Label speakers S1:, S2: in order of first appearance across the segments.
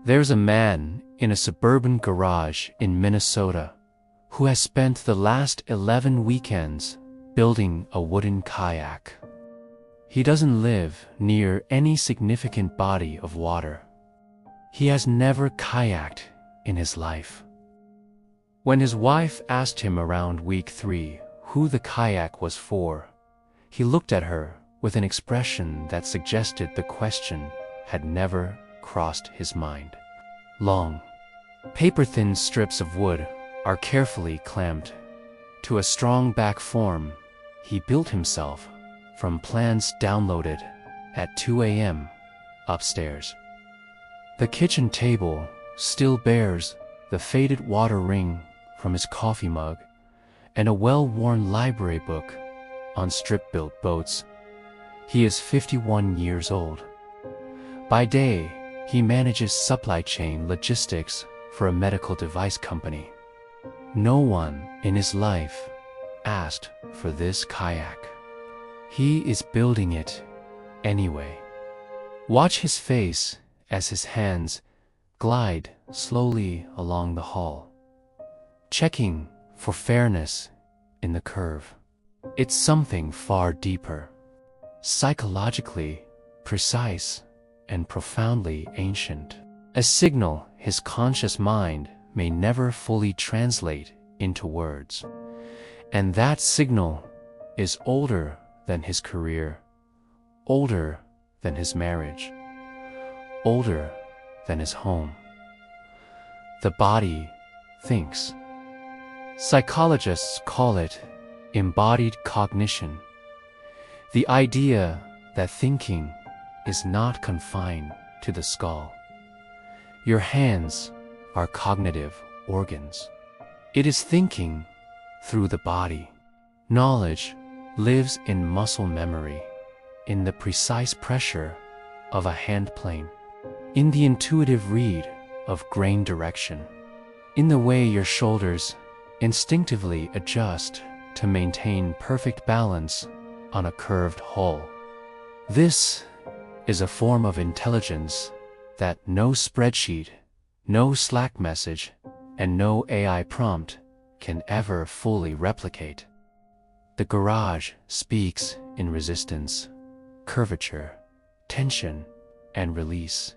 S1: There's a man in a suburban garage in Minnesota who has spent the last 11 weekends building a wooden kayak. He doesn't live near any significant body of water. He has never kayaked in his life. When his wife asked him around week 3 who the kayak was for, he looked at her with an expression that suggested the question had never crossed his mind. Long, paper-thin strips of wood are carefully clamped to a strong back form he built himself from plans downloaded at 2 a.m. upstairs. The kitchen table still bears the faded water ring from his coffee mug and a well-worn library book on strip-built boats. He is 51 years old. By day, he manages supply chain logistics for a medical device company. No one in his life asked for this kayak. He is building it anyway. Watch his face as his hands glide slowly along the hull, checking for fairness in the curve. It's something far deeper, psychologically precise and profoundly ancient. A signal his conscious mind may never fully translate into words. And that signal is older than his career, older than his marriage, older than his home. The body thinks. Psychologists call it embodied cognition, the idea that thinking is not confined to the skull. Your hands are cognitive organs. It is thinking through the body. Knowledge lives in muscle memory, in the precise pressure of a hand plane, in the intuitive read of grain direction, in the way your shoulders instinctively adjust to maintain perfect balance on a curved hull. This is a form of intelligence that no spreadsheet, no Slack message, and no AI prompt can ever fully replicate. The garage speaks in resistance, curvature, tension, and release.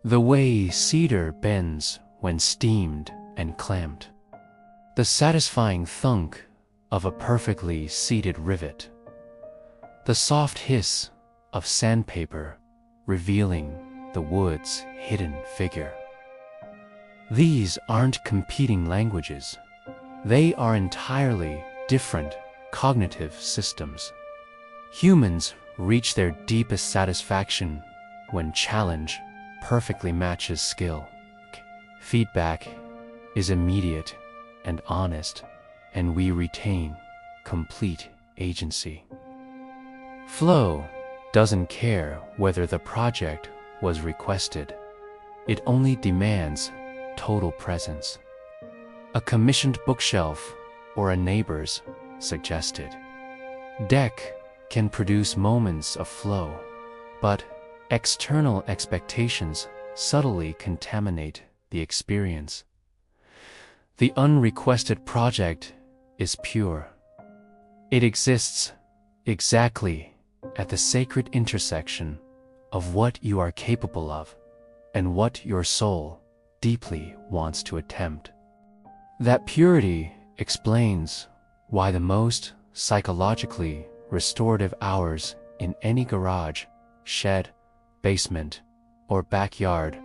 S1: The way cedar bends when steamed and clamped. The satisfying thunk of a perfectly seated rivet. The soft hiss of sandpaper revealing the wood's hidden figure. These aren't competing languages. They are entirely different cognitive systems. Humans reach their deepest satisfaction when challenge perfectly matches skill. Feedback is immediate and honest, and we retain complete agency. Flow doesn't care whether the project was requested. It only demands total presence. A commissioned bookshelf or a neighbor's suggested deck can produce moments of flow, but external expectations subtly contaminate the experience. The unrequested project is pure. It exists exactly at the sacred intersection of what you are capable of and what your soul deeply wants to attempt. That purity explains why the most psychologically restorative hours in any garage, shed, basement, or backyard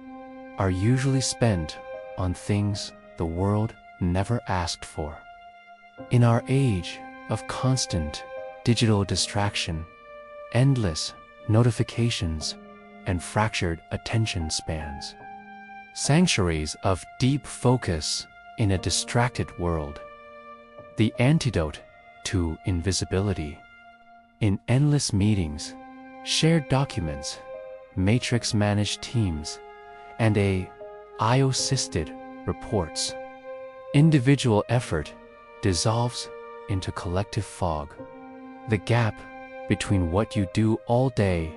S1: are usually spent on things the world never asked for. In our age of constant digital distraction, endless notifications, and fractured attention spans, sanctuaries of deep focus in a distracted world, the antidote to invisibility. In endless meetings, shared documents, matrix-managed teams, and AI-assisted reports, individual effort dissolves into collective fog. The gap between what you do all day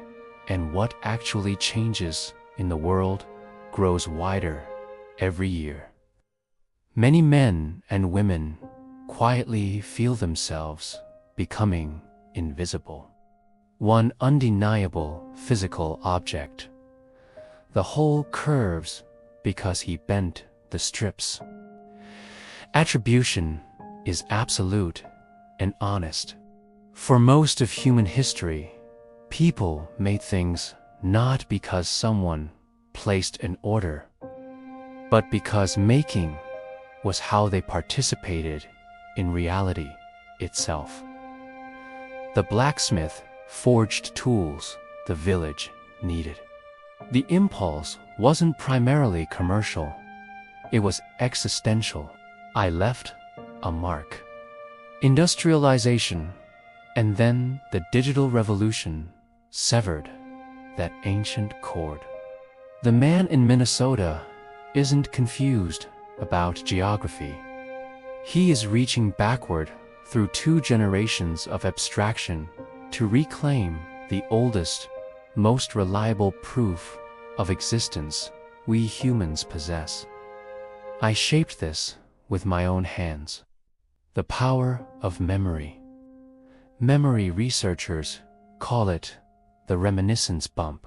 S1: and what actually changes in the world grows wider every year. Many men and women quietly feel themselves becoming invisible. One undeniable physical object. The whole curves because he bent the strips. Attribution is absolute and honest. For most of human history, people made things not because someone placed an order, but because making was how they participated in reality itself. The blacksmith forged tools the village needed. The impulse wasn't primarily commercial, it was existential. I left a mark. Industrialization, and then the digital revolution severed that ancient cord. The man in Minnesota isn't confused about geography. He is reaching backward through 2 generations of abstraction to reclaim the oldest, most reliable proof of existence we humans possess. I shaped this with my own hands. The power of memory. Memory researchers call it the reminiscence bump.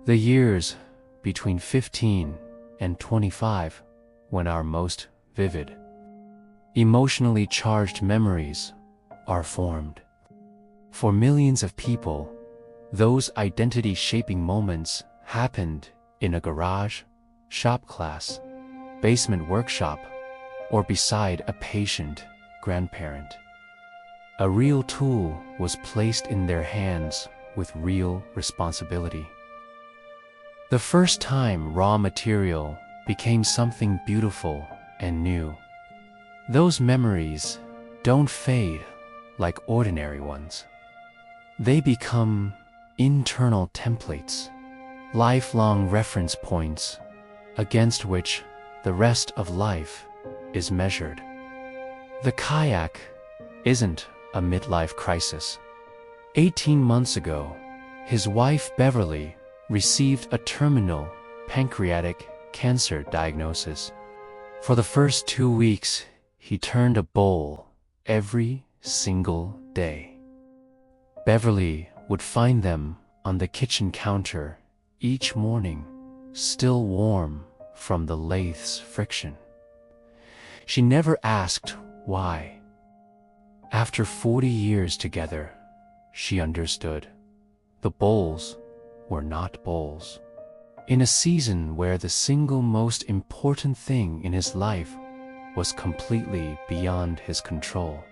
S1: The years between 15 and 25 when our most vivid, emotionally charged memories are formed. For millions of people, those identity-shaping moments happened in a garage, shop class, basement workshop, or beside a patient grandparent. A real tool was placed in their hands with real responsibility. The first time raw material became something beautiful and new. Those memories don't fade like ordinary ones. They become internal templates, lifelong reference points against which the rest of life is measured. The kayak isn't a midlife crisis. 18 months ago, his wife Beverly received a terminal pancreatic cancer diagnosis. For the first 2 weeks, he turned a bowl every single day. Beverly would find them on the kitchen counter each morning, still warm from the lathe's friction. She never asked why. After 40 years together, she understood. The bowls were not bowls. In a season where the single most important thing in his life was completely beyond his control,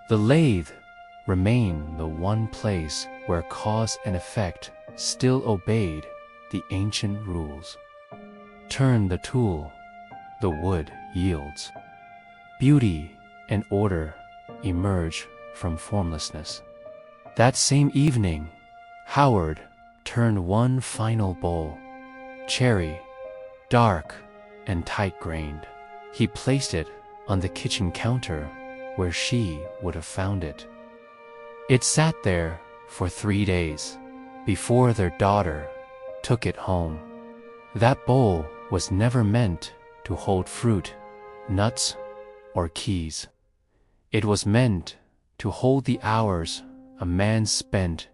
S1: the lathe remained the one place where cause and effect still obeyed the ancient rules. Turn the tool, the wood yields. Beauty and order emerge from formlessness. That same evening, Howard turned one final bowl, cherry, dark and tight-grained. He placed it on the kitchen counter where she would have found it. It sat there for 3 days before their daughter took it home. That bowl was never meant to hold fruit, nuts, or keys. It was meant to hold the hours a man spent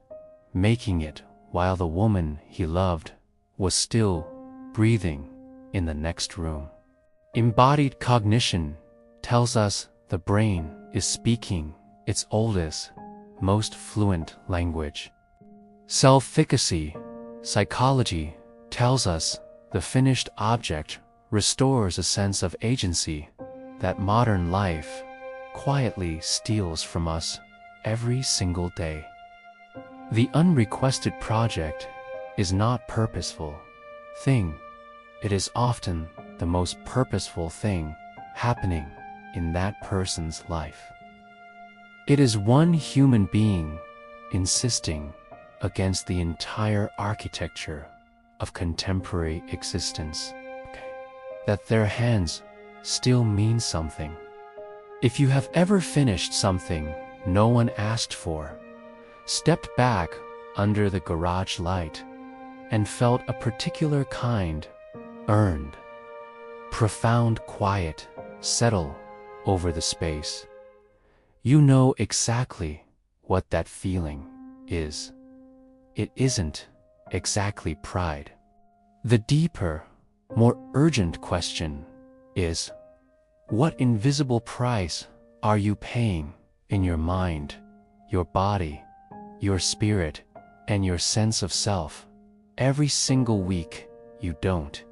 S1: making it while the woman he loved was still breathing in the next room. Embodied cognition tells us the brain is speaking its oldest, most fluent language. Self-efficacy, psychology, tells us the finished object restores a sense of agency that modern life quietly steals from us every single day. The unrequested project is not purposeful thing. It is often the most purposeful thing happening in that person's life. It is one human being insisting against the entire architecture of contemporary existence that their hands still mean something. If you have ever finished something no one asked for, stepped back under the garage light, and felt a particular kind, earned, profound quiet settle over the space. You know exactly what that feeling is. It isn't exactly pride. The deeper, more urgent question is, what invisible price are you paying in your mind, your body, your spirit, and your sense of self every single week you don't?